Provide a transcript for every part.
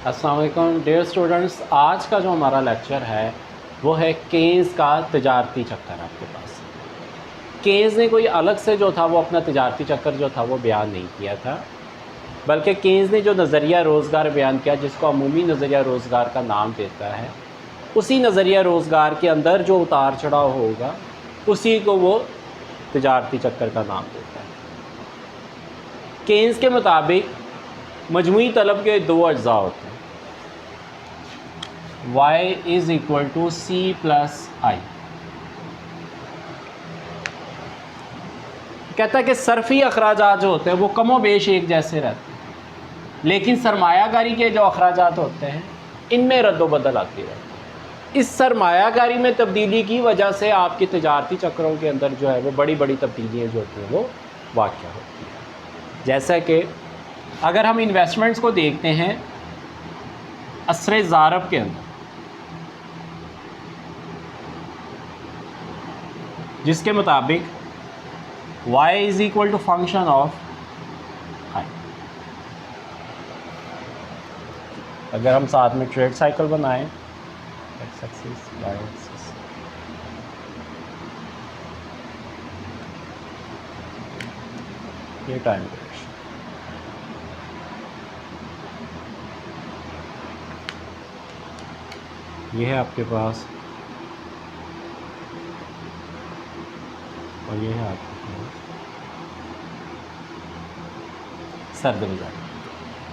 अस्सलाम वालेकुम dear students, आज का जो हमारा लेक्चर है वो है केन्स का तिजारती चक्कर। आपके पास केन्स ने कोई अलग से जो था वो अपना तिजारती चक्कर जो था वो बयान नहीं किया था, बल्कि केन्स ने जो नज़रिया रोज़गार बयान किया, जिसको अमूमी नज़रिया रोज़गार का नाम देता है, उसी नज़रिया रोज़गार के अंदर जो उतार चढ़ाव होगा उसी को वो तिजारती चक्कर का नाम देता है। केन्स के मुताबिक मजमूई तलब के दो अज्जा होते हैं, y is equal to c plus i. कहता है कि सरफ़ी अखराजात जो होते हैं वो कमो बेश एक जैसे रहते हैं, लेकिन सरमायाकारी के जो अखराजात होते हैं इनमें रद्दोबदल आती रहती है। इस सरमायाकारी में तब्दीली की वजह से आपकी तिजारती चक्रों के अंदर जो है वो बड़ी बड़ी तब्दीलियाँ जो होती हैं वो वाक़या होती हैं। जैसा कि अगर हम इन्वेस्टमेंट्स को देखते हैं असरे ज़ारब के अंदर, जिसके मुताबिक y is equal to function of i। अगर हम साथ में ट्रेड साइकिल बनाएं x एक्सिस y एक्सिस, ये टाइम ड्यूरेशन, ये है आपके पास, और ये है आपके पास सर्द बाज़ार।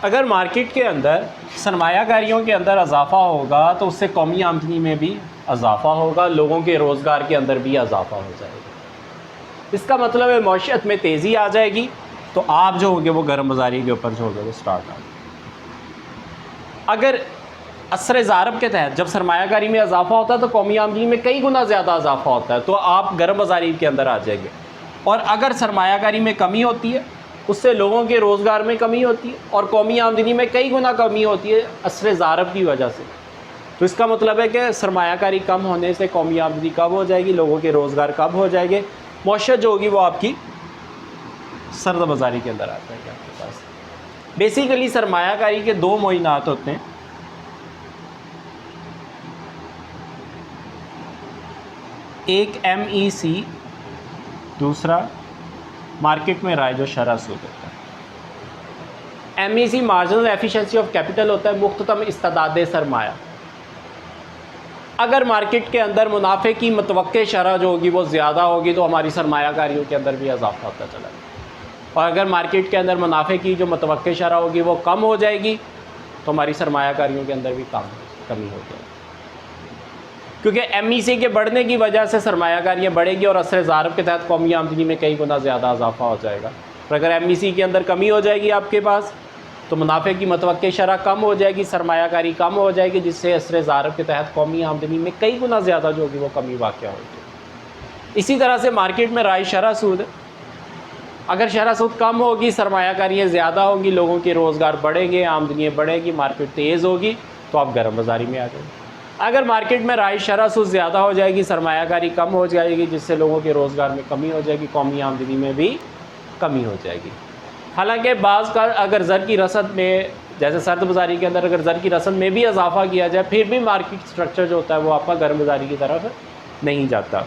अगर मार्केट के अंदर सरमायाकारियों के अंदर इजाफ़ा होगा तो उससे कौमी आमदनी में भी इजाफ़ा होगा, लोगों के रोज़गार के अंदर भी इजाफ़ा हो जाएगा। इसका मतलब है मईशत में तेज़ी आ जाएगी, तो आप जो होंगे वो गर्म बाज़ारी के ऊपर जो होगा वो स्टार्ट आ जाएगा। अगर असर ज़ारब के तहत जब सरमायाकारी में इजाफ़ा होता है तो कौमी आमदनी में कई गुना ज़्यादा इजाफ़ा होता है, तो आप गर्म बाज़ारी के अंदर आ जाएंगे। और अगर सरमायाकारी में कमी होती है उससे लोगों के रोज़गार में कमी होती है और कौमी आमदनी में कई गुना कमी होती है असर ज़ारब की वजह से। तो इसका मतलब है कि सरमायाकारी कम होने से कौमी आमदनी कम हो जाएगी, लोगों के रोज़गार कम हो जाएंगे, मईशत जो होगी वो आपकी सर्द बाज़ारी के अंदर आ जाएगी। आपके पास बेसिकली सरमायाकारी के दो मुआयनात होते हैं, एक MEC, दूसरा मार्केट में राइज और शरह सूद होता है। MEC marginal efficiency of capital होता है, मुख्ततम इस्तादाद सरमाया। अगर मार्केट के अंदर मुनाफे की मतवक्के शरह जो होगी वो ज़्यादा होगी तो हमारी सरमायाकारियों के अंदर भी इजाफा होता चला जाएगा, और अगर मार्केट के अंदर मुनाफे की जो मतवक्के शरह होगी वो कम हो जाएगी तो हमारी सरमायाकारियों के अंदर भी कमी हो जाएगी। क्योंकि MEC के बढ़ने की वजह से सरमायाकारियाँ बढ़ेगी और असर ज़ारब के तहत कौमी आमदनी में कई गुना ज़्यादा इजाफा हो जाएगा। और अगर MEC के अंदर कमी हो जाएगी आपके पास तो मुनाफे की मतवक्के शरह कम हो जाएगी, सरमायाकारी कम हो जाएगी, जिससे असर ज़ारब के तहत कौमी आमदनी में कई गुना ज़्यादा जो होगी वो कमी वाक़या होगी। इसी तरह से मार्केट में राइज शरह सूद, अगर शरह सूद कम होगी, सरमायाकारियाँ ज़्यादा होंगी, लोगों के रोज़गार बढ़ेंगे, आमदनियाँ बढ़ेगी, मार्केट तेज़ होगी, तो आप गर्म बाज़ारी में आ जाएंगे। अगर मार्केट में राइज शरह सूद ज़्यादा हो जाएगी, सरमायाकारी कम हो जाएगी, जिससे लोगों के रोज़गार में कमी हो जाएगी, कौमी आमदनी में भी कमी हो जाएगी। हालांकि बाज़ का अगर ज़र की रसद में, जैसे सर्द बाज़ारी के अंदर अगर ज़र की रसद में भी इजाफा किया जाए, फिर भी मार्केट स्ट्रक्चर जो होता है वो आपका गर्म बाज़ारी की तरफ नहीं जाता।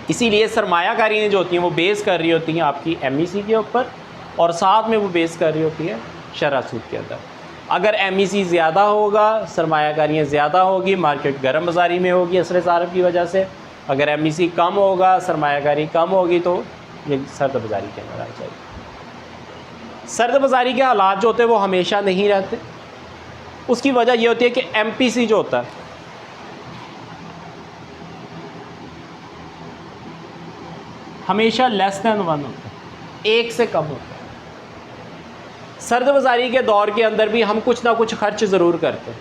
इसीलिए सरमायाकारियाँ जो होती हैं वो बेस कर रही होती हैं आपकी MEC के ऊपर, और साथ में वो बेस कर रही होती है शरह सूद के अंदर। अगर MEC ज़्यादा होगा, सरमायाकारियाँ ज़्यादा होगी, मार्केट गर्म बाज़ारी में होगी असर ज़ारब की वजह से। अगर MEC कम होगा, सरमायाकारी कम होगी, तो ये सर्द बाज़ारी के अंदर आ जाएगी। सर्द बाज़ारी के हालात जो होते हैं वो हमेशा नहीं रहते। उसकी वजह ये होती है कि MPC जो होता है हमेशा लेस दैन 1 होता है, एक से कम होता है। सर्द बाज़ारी के दौर के अंदर भी हम कुछ ना कुछ खर्च ज़रूर करते हैं।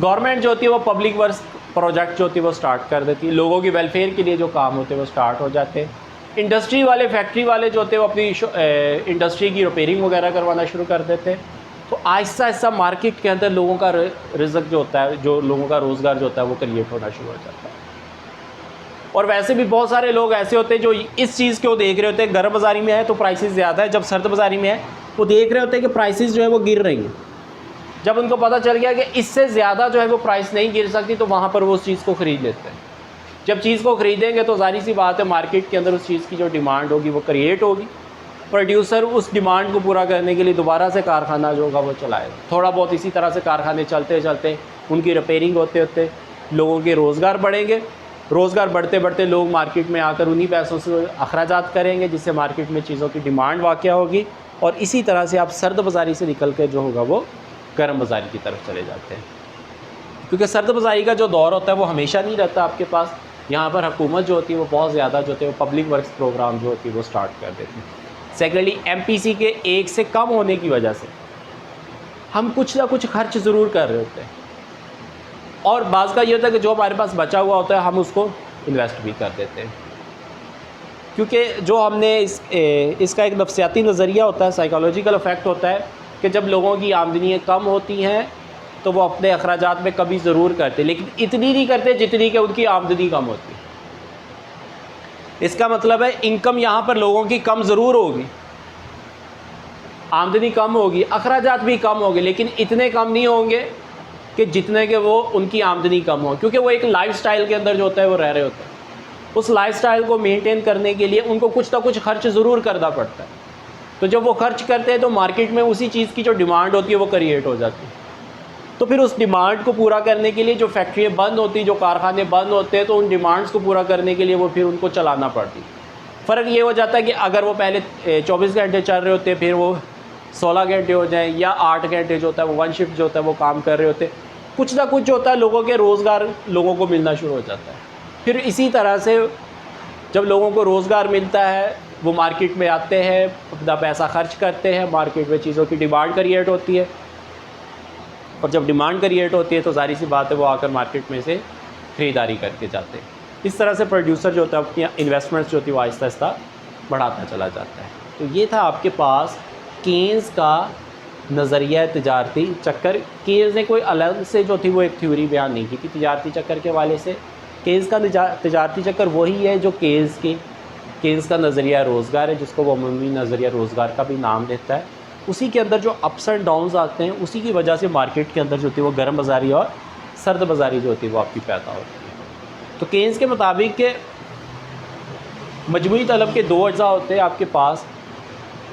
गवर्नमेंट जो होती है वो पब्लिक वर्क्स प्रोजेक्ट जो होती है वो स्टार्ट कर देती है, लोगों की वेलफेयर के लिए जो काम होते हैं वो स्टार्ट हो जाते हैं। इंडस्ट्री वाले, फैक्ट्री वाले जो होते हैं वो अपनी इंडस्ट्री की रिपेयरिंग वगैरह करवाना शुरू कर देते हैं। तो आहिस्ता आहिस्ता मार्केट के अंदर लोगों का रिज़्क जो होता है, जो लोगों का रोज़गार जो होता है वो क्रिएट होना शुरू हो जाता है। और वैसे भी बहुत सारे लोग ऐसे होते हैं जो इस चीज़ को देख रहे होते हैं, गर्म बाज़ारी में है तो प्राइसेस ज़्यादा है, जब सर्द बाज़ारी में है वो देख रहे होते हैं कि प्राइसेस जो है वो गिर रही हैं, जब उनको पता चल गया कि इससे ज़्यादा जो है वो प्राइस नहीं गिर सकती, तो वहाँ पर वो उस चीज़ को ख़रीद लेते हैं। जब चीज़ को ख़रीदेंगे तो ज़ाहिर सी बात है मार्केट के अंदर उस चीज़ की जो डिमांड होगी वो क्रिएट होगी। प्रोड्यूसर उस डिमांड को पूरा करने के लिए दोबारा से कारखाना जो होगा वो चलाएगा। थोड़ा बहुत इसी तरह से कारखाने चलते चलते उनकी रिपेयरिंग होते होते लोगों के रोज़गार बढ़ेंगे। रोज़गार बढ़ते बढ़ते लोग मार्केट में आकर उन्हीं पैसों से अखराजात करेंगे, जिससे मार्केट में चीज़ों की डिमांड वाक़या होगी। और इसी तरह से आप सर्द बाज़ारी से निकल कर जो होगा वो गर्म बाज़ारी की तरफ चले जाते हैं, क्योंकि सर्द बाज़ारी का जो दौर होता है वो हमेशा नहीं रहता आपके पास। यहाँ पर हुकूमत जो होती है वो बहुत ज़्यादा जो होते हैं वो पब्लिक वर्क्स प्रोग्राम जो होती है वो स्टार्ट कर देती है। सेकेंडली MPC के एक से कम होने की वजह से हम कुछ ना कुछ खर्च ज़रूर कर रहे होते हैं, और बाज़ का ये होता है कि जो हमारे पास बचा हुआ होता है हम उसको इन्वेस्ट भी कर देते हैं, क्योंकि जो हमने इसका एक नफ्सियाती नज़रिया होता है, साइकोलॉजिकल इफ़ेक्ट होता है कि जब लोगों की आमदनियाँ कम होती हैं तो वो अपने अखराजात में कमी ज़रूर करते, लेकिन इतनी नहीं करते जितनी कि उनकी आमदनी कम होती है। इसका मतलब है इनकम यहाँ पर लोगों की कम ज़रूर होगी, आमदनी कम होगी, अखराजात भी कम होंगे, लेकिन इतने कम नहीं होंगे कि जितने के वो उनकी आमदनी कम हो, क्योंकि वो एक लाइफस्टाइल के अंदर जो होता है वो रह रहे होते हैं। उस लाइफस्टाइल को मेंटेन करने के लिए उनको कुछ ना कुछ खर्च ज़रूर करना पड़ता है। तो जब वो खर्च करते हैं तो मार्केट में उसी चीज़ की जो डिमांड होती है वो क्रिएट हो जाती है। तो फिर उस डिमांड को पूरा करने के लिए जो फैक्ट्रियाँ बंद होती, जो कारखाने बंद होते हैं, तो उन डिमांड्स को पूरा करने के लिए वो फिर उनको चलाना पड़ती। फ़र्क ये हो जाता है कि अगर वो पहले 24 घंटे चल रहे होते, फिर वो 16 घंटे हो जाएँ या 8 घंटे जो होता है वो 1 शिफ्ट जो होता है वो काम कर रहे होते, कुछ ना कुछ जो होता है लोगों के रोज़गार लोगों को मिलना शुरू हो जाता है। फिर इसी तरह से जब लोगों को रोज़गार मिलता है वो मार्केट में आते हैं, अपना पैसा खर्च करते हैं, मार्केट में चीज़ों की डिमांड क्रिएट होती है, और जब डिमांड क्रिएट होती है तो ज़ाहिर सी बात है वो आकर मार्केट में से ख़रीदारी करके जाते हैं। इस तरह से प्रोड्यूसर जो होता है अपनी इन्वेस्टमेंट्स जो होती है वो आहिस्ता आहिस्ता बढ़ाता चला जाता है। तो ये था आपके पास केन्स का नज़रिया तजारती चक्कर। केन्स ने कोई अलग से जो थी वो एक थ्योरी बयान नहीं की थी तजारती चक्कर के हवाले से। केन्स का तजारती चक्कर वही है जो केन्स का नज़रिया रोज़गार है, जिसको वो अमूमी नज़रिया रोज़गार का भी नाम देता है। उसी के अंदर जो अप्स एंड डाउन्स आते हैं उसी की वजह से मार्केट के अंदर जो होती है वो गर्म बाज़ारी और सर्द बाज़ारी जो होती है वो आपकी पैदा होती है। तो केन्स के मुताबिक के मजमूई तलब के 2 अज्जा होते हैं आपके पास।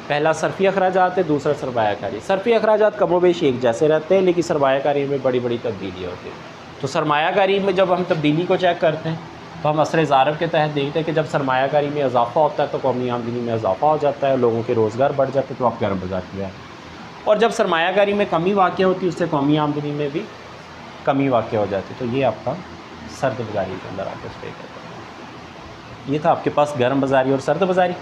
पहला सरफ़ी अखराजात है, दूसरा सरमायाकारी। सरफ़ी अखराजात कमोबेश एक जैसे रहते हैं, लेकिन सरमायाकारी में बड़ी बड़ी तब्दीली होती है। तो सरमायाकारी में जब हम तब्दीली को चेक करते हैं तो हम असर ज़ारब के तहत देखते हैं कि जब सरमायाकारी में इजाफ़ा होता है तो कौमी आमदनी में इजाफ़ा हो जाता है, लोगों के रोज़गार बढ़ जाते हैं, तो आप गर्म बाज़ार की है। और जब सरमायाकारी में कमी वाक़या होती है उससे कौमी आमदनी में भी कमी वाक़या हो जाती है। तो ये आपका सर्द बाज़ारी के अंदर आकर स्टे करता है। ये था आपके पास गर्म बाज़ारी और सर्द बाज़ारी।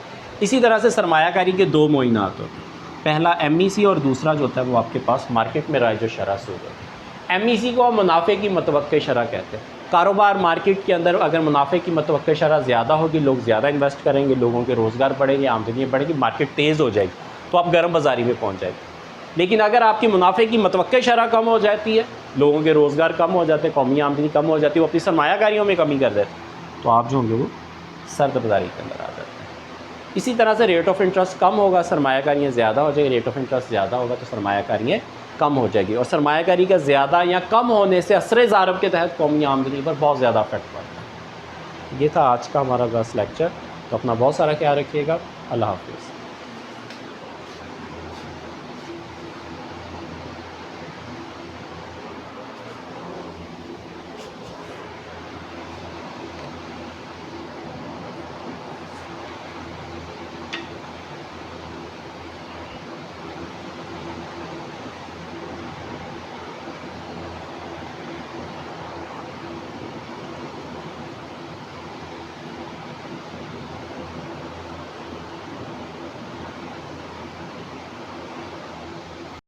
इसी तरह से सरमायाकारी के 2 मुआयनात होते हैं, पहला MEC और दूसरा जो होता है वो आपके पास मार्केट में राइज शरह सूद होता है। MEC को मुनाफे की मतवक्के शरह कहते हैं। कारोबार मार्केट के अंदर अगर मुनाफे की मतवक्के शरह ज़्यादा होगी, लोग ज़्यादा इन्वेस्ट करेंगे, लोगों के रोज़गार बढ़ेंगे, आमदनी बढ़ेगी, मार्केट तेज़ हो जाएगी, तो आप गर्म बाज़ारी में पहुँच जाएगी। लेकिन अगर आपकी मुनाफे की मतवक्के शरह कम हो जाती है, लोगों के रोज़गार कम हो जाते हैं, कौमी आमदनी कम हो जाती है, वो अपनी सरमायाकारियों में कमी कर देते हैं, तो आप जो होंगे वो सर्द बाज़ारी के अंदर आ जाते हैं। इसी तरह से रेट ऑफ इंटरेस्ट कम होगा, सरमायाकारियाँ ज़्यादा हो जाएगी, रेट ऑफ इंटरेस्ट ज़्यादा होगा तो सरमायाकारियाँ कम हो जाएगी। और सरमायाकारी का ज़्यादा या कम होने से असर ज़ारब के तहत कौमी आमदनी पर बहुत ज़्यादा इफेक्ट पड़ता है। ये था आज का हमारा 10 लेक्चर। तो अपना बहुत सारा ख्याल रखिएगा। अल्लाह हाफ़िज़।